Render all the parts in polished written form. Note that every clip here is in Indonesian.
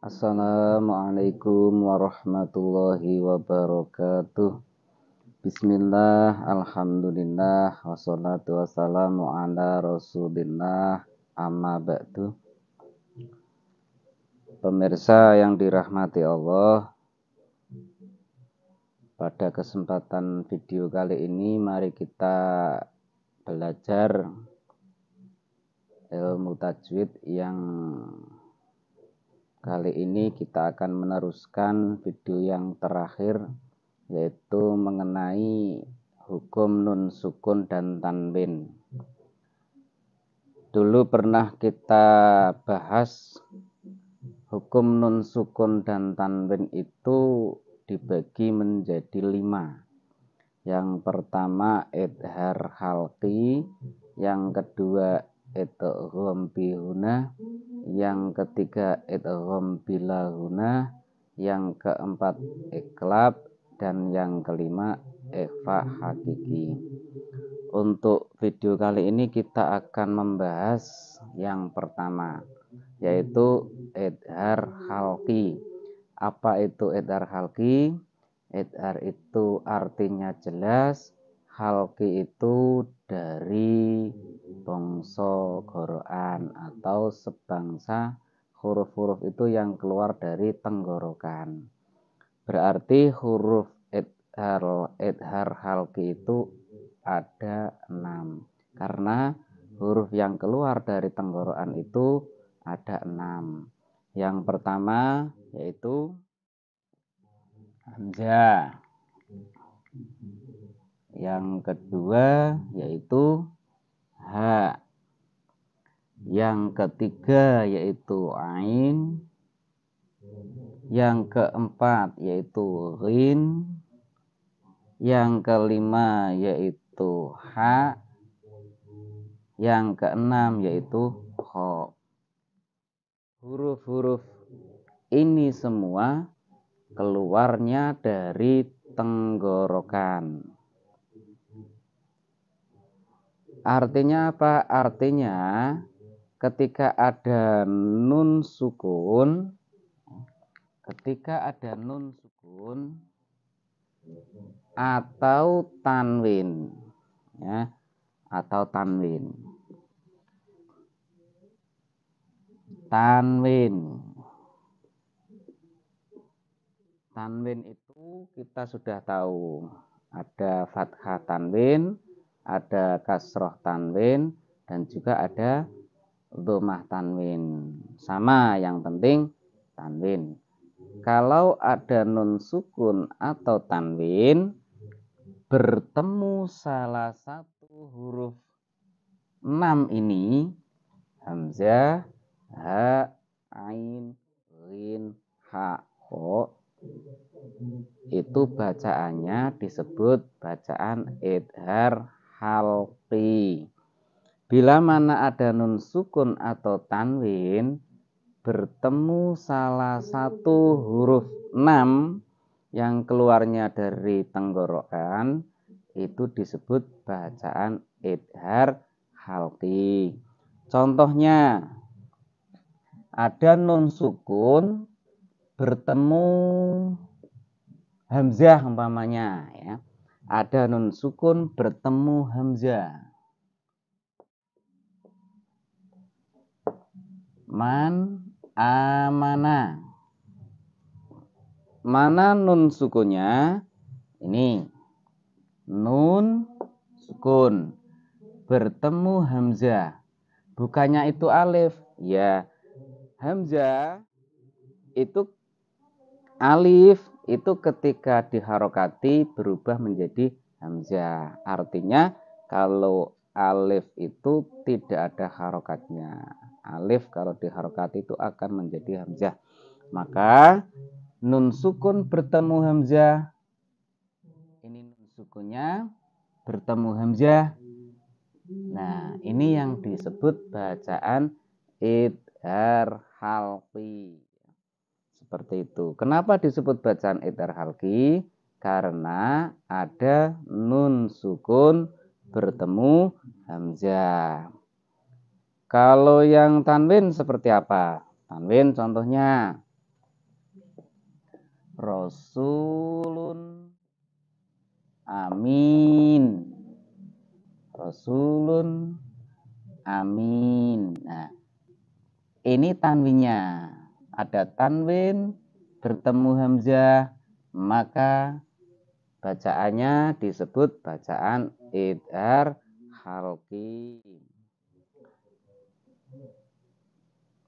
Assalamualaikum warahmatullahi wabarakatuh. Bismillah, alhamdulillah, wassalatu wassalamu ala rasulillah, amma ba'du. Pemirsa yang dirahmati Allah, pada kesempatan video kali ini mari kita belajar ilmu tajwid yang kali ini kita akan meneruskan video yang terakhir, yaitu mengenai hukum nun sukun dan tanwin. Dulu pernah kita bahas hukum nun sukun dan tanwin itu dibagi menjadi 5. Yang pertama idhar halqi, yang kedua idgham bihuna, yang ketiga idgham bilahuna, yang keempat iqlab, dan yang kelima ikhfa hakiki. Untuk video kali ini kita akan membahas yang pertama, yaitu idhar halqi. Apa itu idhar halqi? Idhar itu artinya jelas, halqi itu dari bangsa gorokan atau sebangsa huruf-huruf itu yang keluar dari tenggorokan. Berarti huruf idhar halqi itu ada 6, karena huruf yang keluar dari tenggorokan itu ada 6. Yang pertama yaitu hamzah, yang kedua yaitu ha, yang ketiga yaitu ain, yang keempat yaitu ghin, yang kelima yaitu ha, yang keenam yaitu kha. Huruf-huruf ini semua keluarnya dari tenggorokan. Artinya apa? Artinya ketika ada nun sukun, atau tanwin, ya, atau tanwin. Tanwin itu kita sudah tahu, ada fathah tanwin, ada kasroh tanwin, dan juga ada dhammah tanwin. Sama, yang penting tanwin. Kalau ada nun sukun atau tanwin bertemu salah satu huruf 6 ini, hamzah, ha, ain, ghin, ha, kha, itu bacaannya disebut bacaan idhar halqi. Bila mana ada nun sukun atau tanwin bertemu salah satu huruf 6 yang keluarnya dari tenggorokan, itu disebut bacaan idhar halqi. Contohnya, ada nun sukun bertemu hamzah umpamanya, ya. Ada nun sukun bertemu hamzah. Man amana. Mana nun sukunnya? Ini nun sukun bertemu hamzah. Bukannya itu alif, ya. Hamzah itu alif itu ketika diharokati berubah menjadi hamzah. Artinya kalau alif itu tidak ada harokatnya. Alif kalau diharokati itu akan menjadi hamzah. Maka nun sukun bertemu hamzah. Ini nun sukunnya bertemu hamzah. Nah, ini yang disebut bacaan idhar halqi. Seperti itu. Kenapa disebut bacaan idhar halqi? Karena ada nun sukun bertemu hamzah. Kalau yang tanwin seperti apa? Tanwin contohnya Rasulun amin. Rasulun amin. Nah, ini tanwinnya. Ada tanwin bertemu hamzah, maka bacaannya disebut bacaan idhar halqi.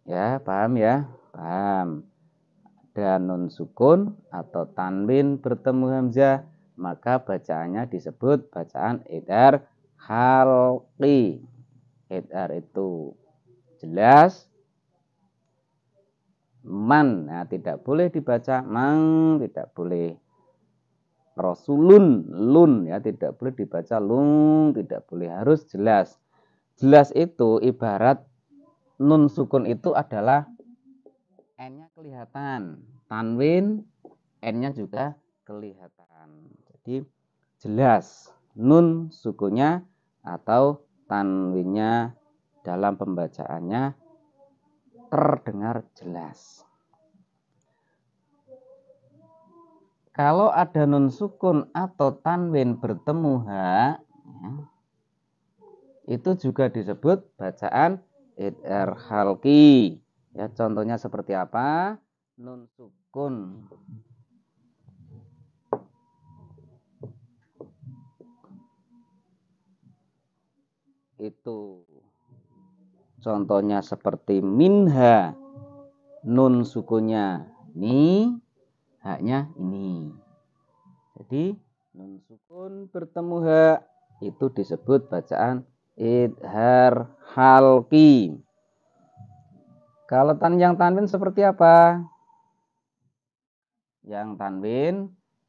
Ya, paham ya? Paham. Ada nun sukun atau tanwin bertemu hamzah, maka bacaannya disebut bacaan idhar halqi. Idhar itu jelas. Man, nah, tidak boleh dibaca mang, tidak boleh. Rasulun, lun, ya, tidak boleh dibaca lung, tidak boleh, harus jelas. Jelas itu ibarat nun sukun itu adalah n-nya kelihatan, tanwin n-nya juga kelihatan. Jadi jelas nun sukunnya atau tanwinnya dalam pembacaannya terdengar jelas. Kalau ada nun sukun atau tanwin bertemu ha, ya, itu juga disebut bacaan idhar halqi. Ya, contohnya seperti apa? Nun sukun. Itu contohnya seperti minha, nun sukunnya ini, haknya ini. Jadi nun sukun bertemu ha itu disebut bacaan idhar halqi. Kalau yang tanwin seperti apa? Yang tanwin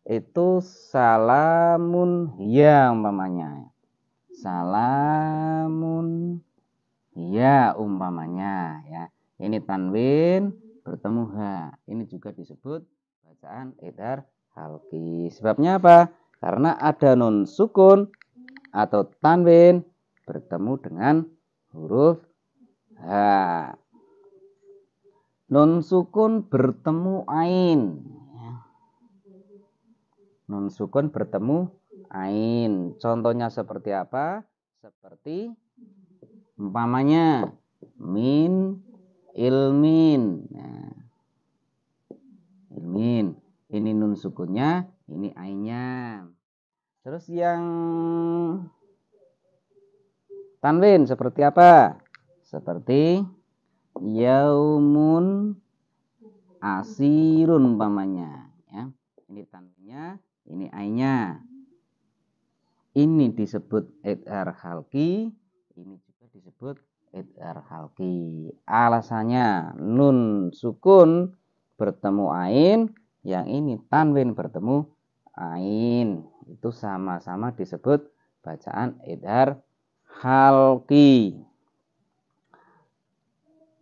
itu salamun ya umpamanya. Salamun ya umpamanya, ya. Ini tanwin bertemu ha. Ini juga disebut bacaan idhar halqi. Sebabnya apa? Karena ada nun sukun atau tanwin bertemu dengan huruf ha. Nun sukun bertemu ain. Nun sukun bertemu ain. Contohnya seperti apa? Seperti umpamanya min ilmin. Nah, ilmin. Ini nun sukunnya, ini ainnya. Terus yang tanwin seperti apa? Seperti yaumun asirun umpamanya, ya. Ini tanwinnya, ini ainnya. Ini disebut idhar halqi, ini juga disebut idhar halqi. Alasannya nun sukun bertemu ain, yang ini tanwin bertemu ain. Itu sama-sama disebut bacaan idhar halqi.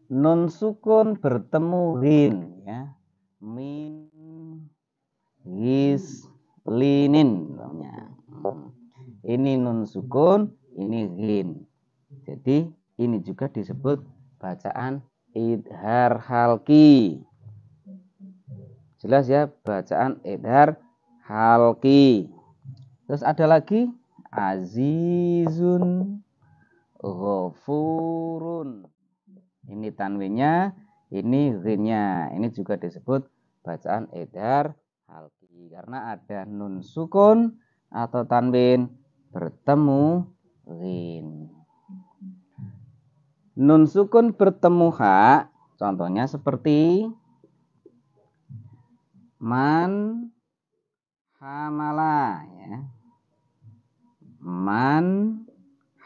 Nun sukun bertemu rin, ya. Min linin namanya. Ini nun sukun, ini rin. Jadi ini juga disebut bacaan idhar halqi. Jelas ya, bacaan idhar halqi. Terus ada lagi azizun ghafurun. Ini tanwinnya, ini rinnya. Ini juga disebut bacaan idhar halqi karena ada nun sukun atau tanwin bertemu rin. Nun sukun bertemu ha, contohnya seperti man hamala, ya. Man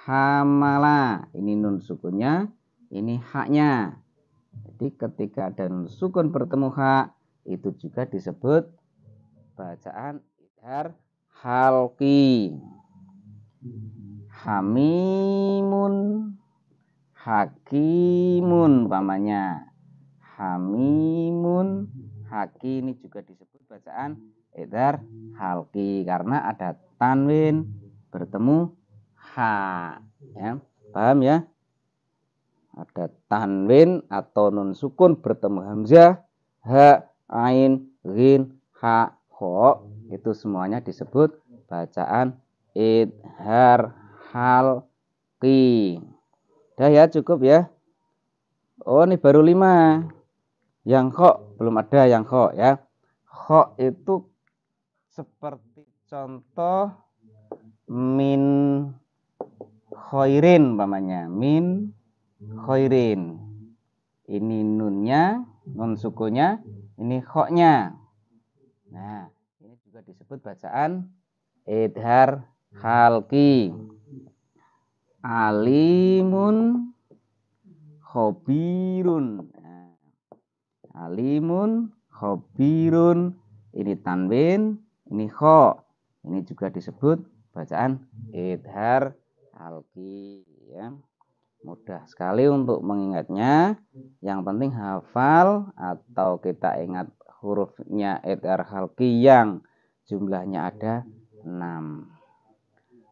hamala. Ini nun sukunnya, ini haknya. Jadi ketika ada nun sukun bertemu ha, itu juga disebut bacaan idhar halqi. Hamimun hakimun umpamanya. Hamimun haki, ini juga disebut bacaan idhar halqi karena ada tanwin bertemu ha, ya. Paham ya? Ada tanwin atau nun sukun bertemu hamzah, ha, ain, ghin, ha, ho, itu semuanya disebut bacaan idhar halqi. Udah ya, cukup ya. Oh, ini baru 5. Yang kho belum ada yang kho ya. Kho itu seperti contoh min khairin umpamanya. Min khairin. Ini nunnya, nun sukunya, ini kho-nya. Nah, ini juga disebut bacaan idhar halqi. Alimun khobirun. Nah, alimun khobirun. Ini tanwin, ini kho. Ini juga disebut bacaan idhar halqi ya. Mudah sekali untuk mengingatnya. Yang penting hafal atau kita ingat hurufnya idhar halqi yang jumlahnya ada 6.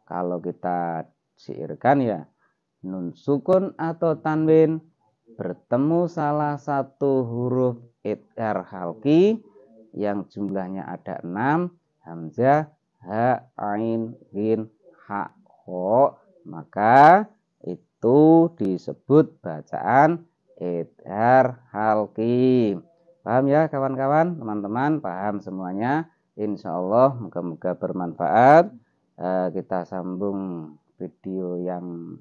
Kalau kita syairkan ya, nun sukun atau tanwin bertemu salah satu huruf idhar halqi yang jumlahnya ada 6, hamzah, ha, ain, ghin, ha, ho, maka itu disebut bacaan idhar halqi. Paham ya kawan-kawan, teman-teman, paham semuanya? Insya Allah moga-moga bermanfaat. Kita sambung video yang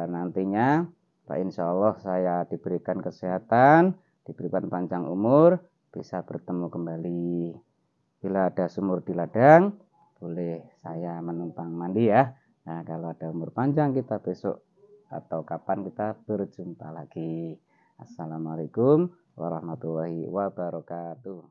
nantinya. Pak, insya Allah saya diberikan kesehatan, diberikan panjang umur, bisa bertemu kembali. Bila ada sumur di ladang, boleh saya menumpang mandi ya. Nah, kalau ada umur panjang kita besok atau kapan kita berjumpa lagi. Assalamualaikum warahmatullahi wabarakatuh.